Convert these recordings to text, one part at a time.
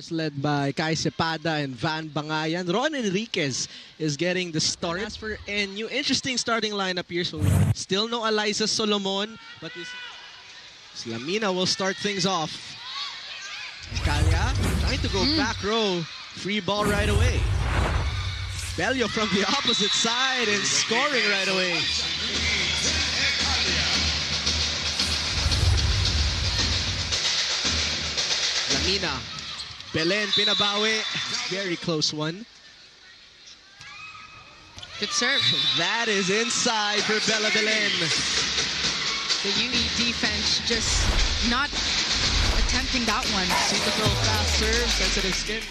Led by Kai Cepada and Van Bangayan. Ron Enriquez is getting the start. As for NU, interesting starting lineup here. So still no Eliza Solomon, but Lamina will start things off. Kalia trying to go back row. Free ball right away. Bello from the opposite side and scoring right away. Lamina. Belen pinabawi. Very close one. Good serve. That is inside for Bella Belen. The UE defense just not attempting that one. Typical fast serve, sensitive skin.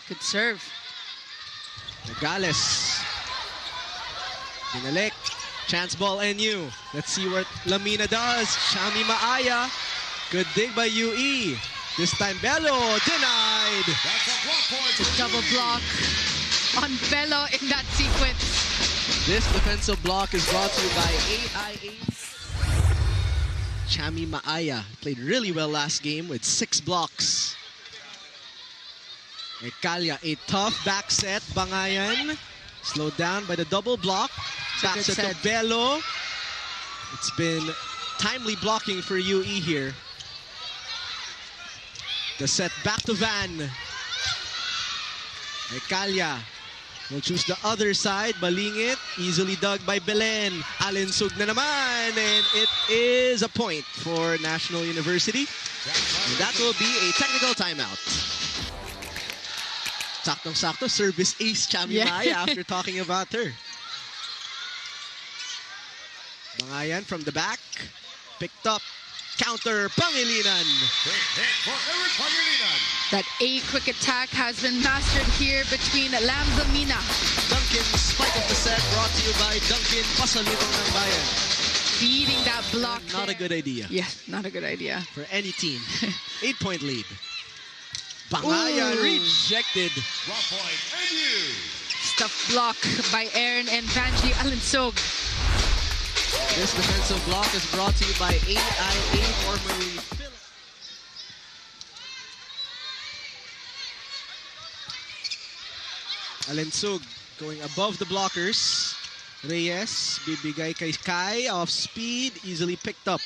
Good serve. Nogales. Dinalek. Chance ball NU. Let's see what Lamina does. Shami Maaya. Good dig by UE. This time Bello denied. That's a block point. The double block on Bello in that sequence. This defensive block is brought to you by AIA. Shami Maaya played really well last game with 6 blocks. Ekalia, a tough back set. Bangayan slowed down by the double block. Back set to Bello. It's been timely blocking for UE here. The set back to Van. Ekalia will choose the other side. Balingit, easily dug by Belen. Alinsug na naman. And it is a point for National University. And that will be a technical timeout. Saktong-sakto, service ace Chami Maaya after talking about her. Bangayan from the back. Picked up. Counter. Pangilinan. That A quick attack has been mastered here between Lamzamina. Duncan's spike of the set brought to you by Duncan Pasalubong ng Bayan. Beating that block. Not a good idea. Yeah, not a good idea. For any team. 8-point lead. Bangayan rejected. Block point, NU. Stuffed block by Aaron and Vanji Alinsog. This defensive block is brought to you by AIA, formerly Philip. Alinsug going above the blockers. Reyes, bibigay kay Kai, off speed, easily picked up.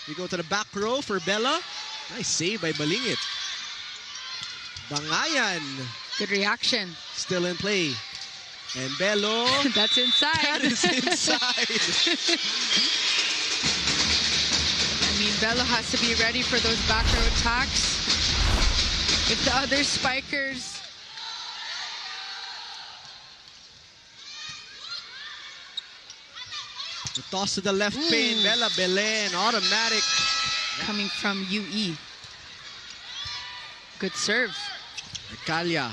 We go to the back row for Bella. Nice save by Balingit. Bangayan. Good reaction. Still in play. And Bello. That's inside. That is inside. I mean, Bello has to be ready for those back row attacks. If the other spikers... The toss to the left pin. Bella Belen, automatic. Coming from UE. Good serve. Ekalia.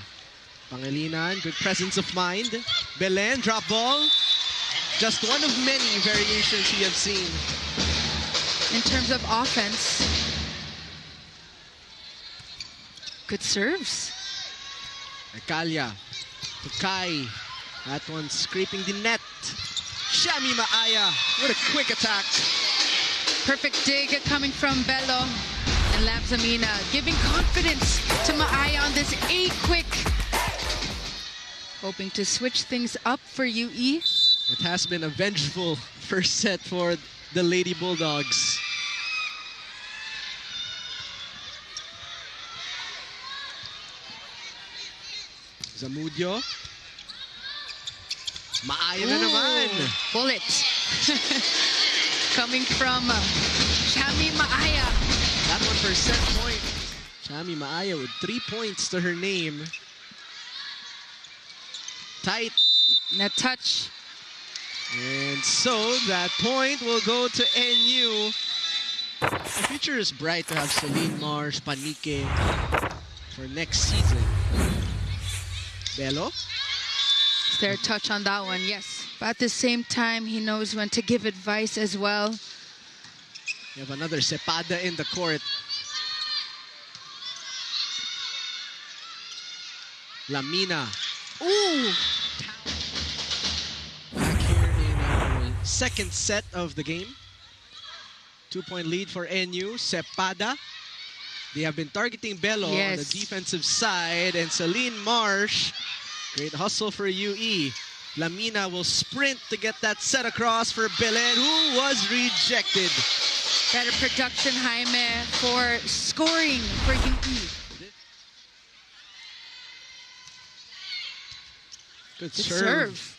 Pangilinan, good presence of mind. Belen, drop ball. Just one of many variations we have seen. In terms of offense. Good serves. Ekalia to Kai. That one scraping the net. Shami Maaya. What a quick attack. Perfect dig coming from Bello. And Lamzamina giving confidence to Maaya on this A-quick. Hoping to switch things up for UE. It has been a vengeful first set for the Lady Bulldogs. Zamudio. Maaya na naman. Bullet. Coming from Shami Maaya. That one for set point. Shami Maaya with 3 points to her name. Tight. Net touch. And so that point will go to NU. The future is bright to have Celine Mars, Panique for next season. Bello. Is there a touch on that one? Yes. But at the same time, he knows when to give advice as well. You have another Cepada in the court. Lamina. Ooh! Back here in our second set of the game. 2-point lead for NU. Cepada. They have been targeting Bello on the defensive side. And Celine Marsh. Great hustle for UE. Lamina will sprint to get that set across for Belen, who was rejected. Better production, Jaime, for scoring for UE. Good Good serve.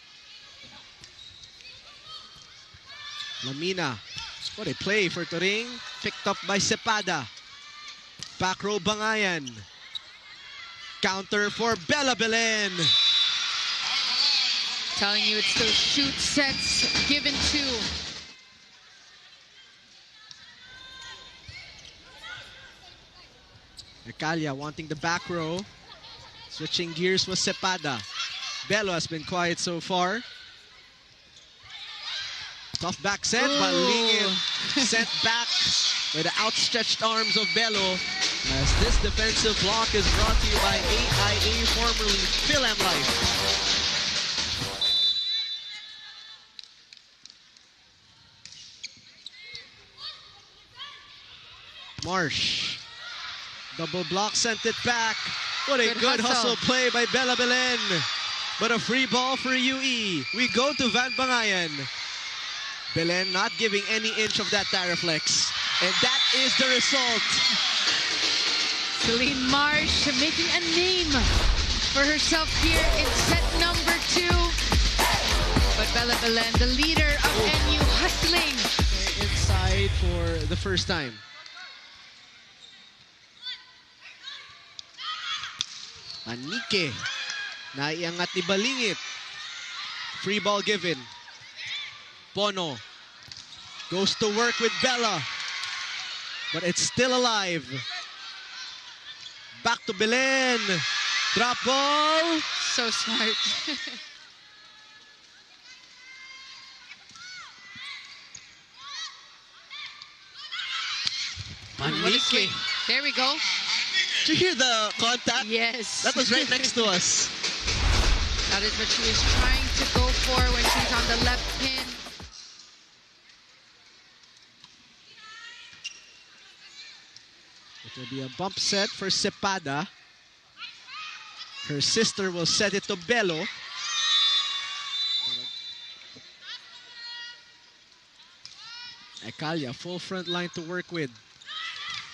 Lamina. What a play for Turing. Picked up by Cepada. Back row Bangayan. Counter for Bella Belen. Telling you it's those shoot sets given to. Ecalia wanting the back row. Switching gears was Cepada. Bello has been quiet so far. Tough back set, but Lingit sent back by the outstretched arms of Bello. As this defensive block is brought to you by AIA, formerly Philam Life. Marsh. Double block, sent it back. What a good hustle play by Bella Belen. But a free ball for UE. We go to Van Bangayan. Belen not giving any inch of that Taraflex. And that is the result. Celine Marsh making a name for herself here in set number 2. But Bella Belen, the leader of NU, hustling. Inside for the first time. Anike. Naiangat ni Balingit. Free ball given. Bono goes to work with Bella. But it's still alive. Back to Belen. Drop ball. So smart. Anike. There we go. Did you hear the contact? Yes. That was right next to us. That is what she was trying to go for when she's on the left pin. It will be a bump set for Cepada. Her sister will set it to Bello. Ecalia, full front line to work with.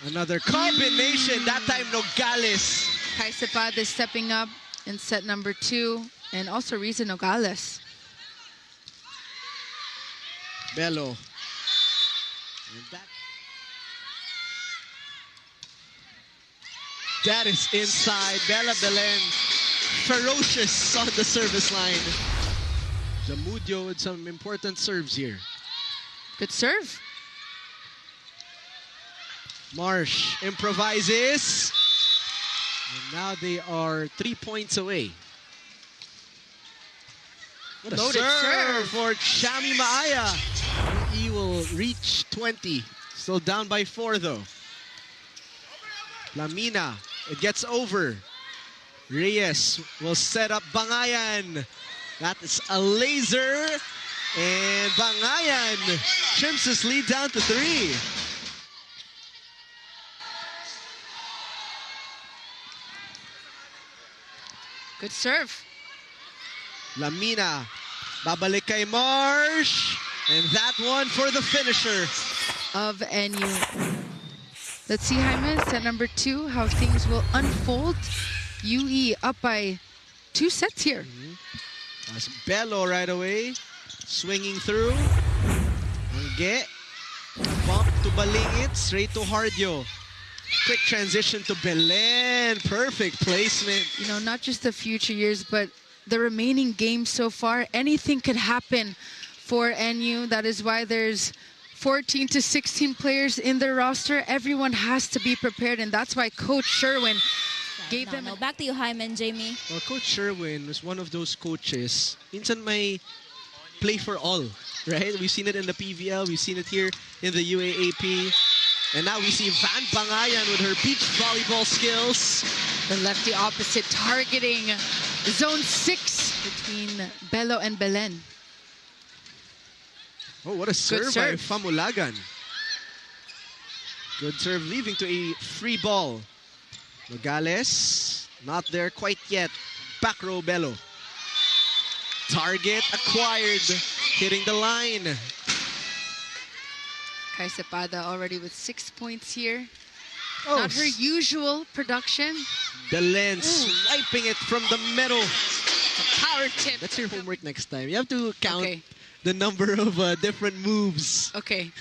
Another combination, that time Nogales. Kai Cepada is stepping up in set number 2. And also Riza Nogales. Bello. And that is inside. Bella Belen, ferocious on the service line. Zamudio with some important serves here. Good serve. Marsh improvises. And now they are 3 points away. What a serve for Shami Maaya. He will reach 20. Still down by 4 though. Lamina, it gets over. Reyes will set up Bangayan. That is a laser. And Bangayan trims his lead down to 3. Good serve. Lamina, babalik kay Marsh. And that one for the finisher of NU. Let's see, Jaime, set number 2, how things will unfold. UE up by 2 sets here. That's Bello right away. Swinging through. Angge. Bump to Balingit. Straight to Hardyo. Quick transition to Belen. Perfect placement. You know, not just the future years, but the remaining games so far. Anything could happen for NU. That is why there's 14 to 16 players in their roster. Everyone has to be prepared, and that's why Coach Sherwin gave them... Back to you, Jaime and Jamie. Well, Coach Sherwin was one of those coaches. Minsan may play for all, right? We've seen it in the PVL. We've seen it here in the UAAP. And now we see Van Bangayan with her beach volleyball skills. The lefty opposite targeting zone 6 between Bello and Belen. Oh, what a serve by Famulagan. Good serve, leaving to a free ball. Nogales, not there quite yet. Back row, Bello. Target acquired, hitting the line. Kai Cepada already with 6 points here. Oh, Not her usual production. Belen swiping it from the middle. Power tip. That's your homework next time. You have to count Okay. the number of different moves. Okay.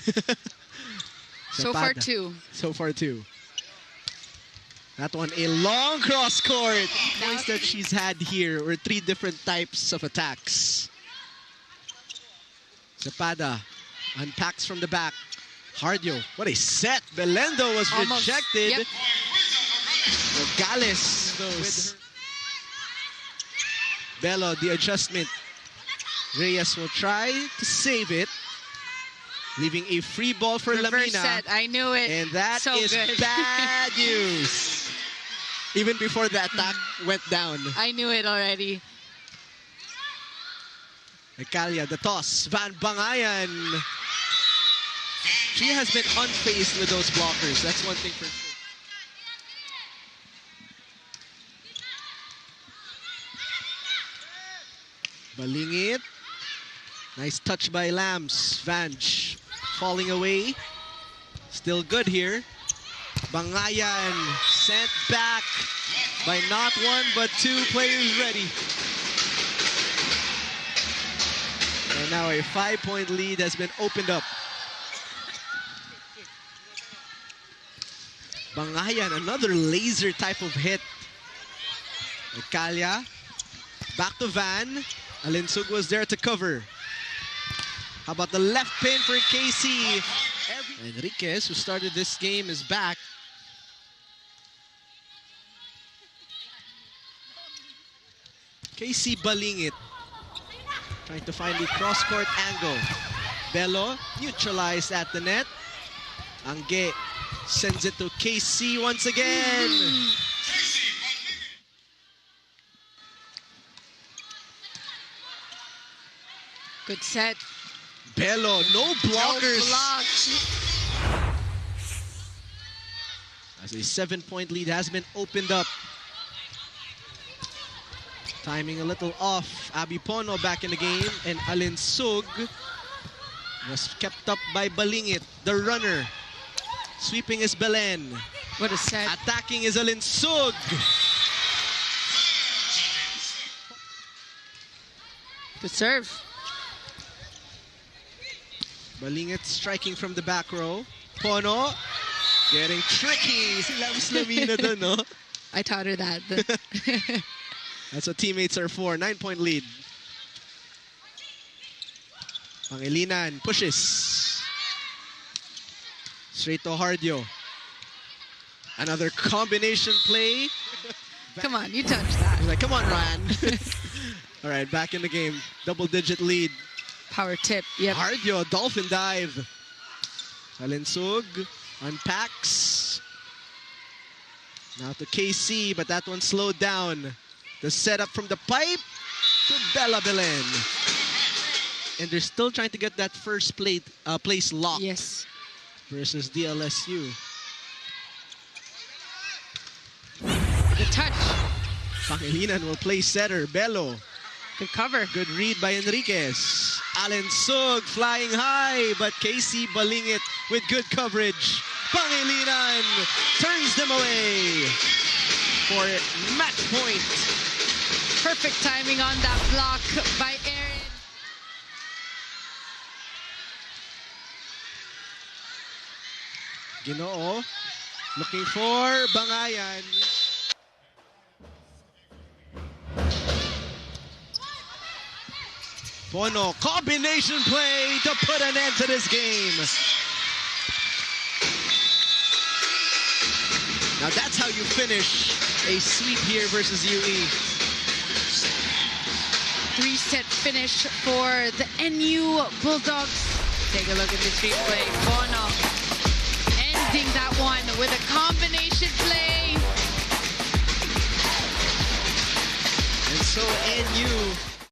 So far, Cepada. 2. So far, 2. That one, a long cross court. Points that she's had here were 3 different types of attacks. Cepada unpacks from the back. Hardio, what a set. Belendo was Almost. rejected. Yep. Nogales with her. Bello, the adjustment. Reyes will try to save it. Leaving a free ball for Reverse Lamina. set. I knew it. And that so is good. bad news. Even before the attack went down. I knew it already. Ecalia, the toss. Van Bangayan. She has been unfazed with those blockers. That's one thing for sure. Balingit. Nice touch by Lams. Vanch falling away. Still good here. Bangayan sent back by not 1 but 2 players ready. And now a 5-point lead has been opened up. Bangayan, another laser type of hit. Ecalia, back to Van. Alinsug was there to cover. How about the left pin for KC? Enriquez, who started this game, is back. KC Balingit, trying to find the cross-court angle. Bello neutralized at the net. Angge sends it to KC once again. Good set. Bello, no blockers. No blocks. As a 7-point lead has been opened up. Timing a little off. Abby Pono back in the game. And Alinsug was kept up by Balingit, the runner. Sweeping is Belen. What a set. Attacking is Alinsug. Good serve. Balingit striking from the back row. Pono getting tricky. Si Lams Lamina dun, no? I taught her that. That's what teammates are for. 9-point lead. Pangilinan pushes. Straight to Hardio. Another combination play. Come on, you touched that. He's like, come on, Ryan. All right, back in the game. Double-digit lead. Power tip. Yep. Hardio, dolphin dive. Alinsug unpacks. Now to KC, but that one slowed down. The setup from the pipe to Bella Belen. And they're still trying to get that first place lock. Yes. Versus DLSU. Good touch. Pangilinan will play setter. Bello. Good cover. Good read by Enriquez. Alinsug flying high, but KC Balingit with good coverage. Pangilinan turns them away for match point. Perfect timing on that block by Aaron. Ginoo looking for Bangayan. Pono, combination play to put an end to this game. Now that's how you finish a sweep here versus UE. 3-set finish for the NU Bulldogs. Take a look at this replay. Bono ending that one with a combination play. And so NU